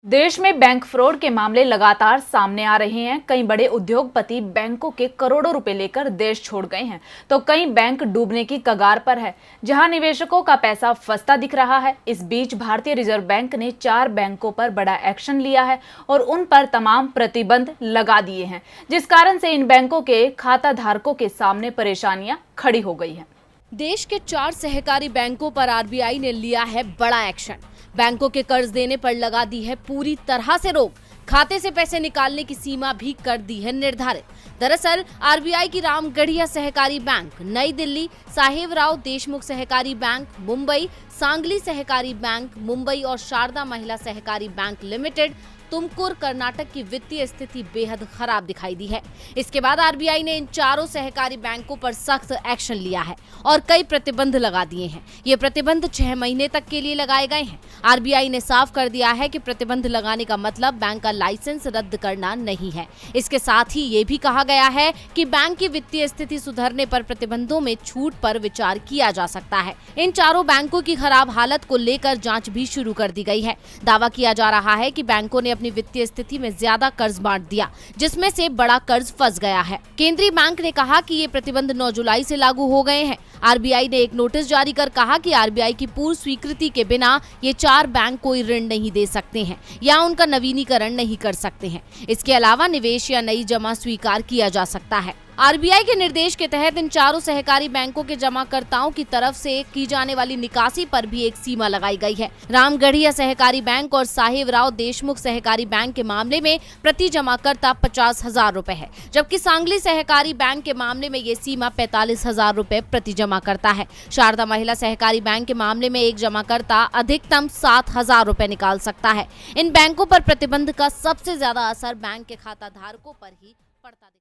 देश में bank fraud के मामले लगातार सामने आ रहे हैं। कई बड़े उद्योगपति बैंकों के करोड़ों रुपए लेकर देश छोड़ गए हैं, तो कई बैंक डूबने की कगार पर है, जहां निवेशकों का पैसा फंसता दिख रहा है। इस बीच भारतीय रिजर्व बैंक ने 4 बैंकों पर बड़ा एक्शन लिया है और उन पर तमाम प्रतिबंध लगा दिए हैं, जिस कारण से इन बैंकों के खाता धारकों के सामने परेशानियां खड़ी हो गई हैं। देश के 4 सहकारी बैंकों पर आरबीआई ने लिया है बड़ा एक्शन। बैंकों के कर्ज देने पर लगा दी है पूरी तरह से रोक। खाते से पैसे निकालने की सीमा भी कर दी है निर्धारित। दरअसल आरबीआई की रामगढ़िया सहकारी बैंक, नई दिल्ली, साहेबराव देशमुख सहकारी बैंक मुंबई, सांगली सहकारी बैंक मुंबई और शारदा महिला सहकारी बैंक लिमिटेड तुमकुर कर्नाटक की वित्तीय स्थिति बेहद खराब दिखाई दी है। इसके बाद आरबीआई ने इन चारों सहकारी बैंकों पर सख्त एक्शन लिया है और कई प्रतिबंध लगा दिए हैं। ये प्रतिबंध 6 महीने तक के लिए लगाए गए हैं। आरबीआई ने साफ कर दिया है कि प्रतिबंध लगाने का मतलब बैंक का लाइसेंस रद्द करना नहीं है। इसके साथ ही ये भी कहा गया है कि बैंक की वित्तीय स्थिति सुधरने पर प्रतिबंधों में छूट पर विचार किया जा सकता है। इन चारों बैंकों की खराब हालत को लेकर जांच भी शुरू कर दी गई है। दावा किया जा रहा है कि बैंकों ने अपनी वित्तीय स्थिति में ज्यादा कर्ज बांट दिया, जिसमें से बड़ा कर्ज फंस गया है। केंद्रीय बैंक ने कहा कि ये प्रतिबंध 9 जुलाई से लागू हो गए हैं। आरबीआई ने एक नोटिस जारी कर कहा कि आरबीआई की पूर्व स्वीकृति के बिना ये 4 बैंक कोई ऋण नहीं दे सकते हैं या उनका नवीनीकरण नहीं कर सकते हैं। इसके अलावा निवेश या नई जमा स्वीकार किया जा सकता है। आरबीआई के निर्देश के तहत इन चारों सहकारी बैंकों के जमाकर्ताओं की तरफ से की जाने वाली निकासी पर भी एक सीमा लगाई गई है। रामगढ़िया सहकारी बैंक और साहेबराव देशमुख सहकारी बैंक के मामले में प्रति जमाकर्ता 50,000 रुपए है, जबकि सांगली सहकारी बैंक के मामले में ये सीमा 45,000 रुपए प्रति जमाकर्ता है। शारदा महिला सहकारी बैंक के मामले में एक जमाकर्ता अधिकतम 7,000 रुपए निकाल सकता है। इन बैंकों पर प्रतिबंध का सबसे ज्यादा असर बैंक के खाता धारकों पर ही पड़ता है।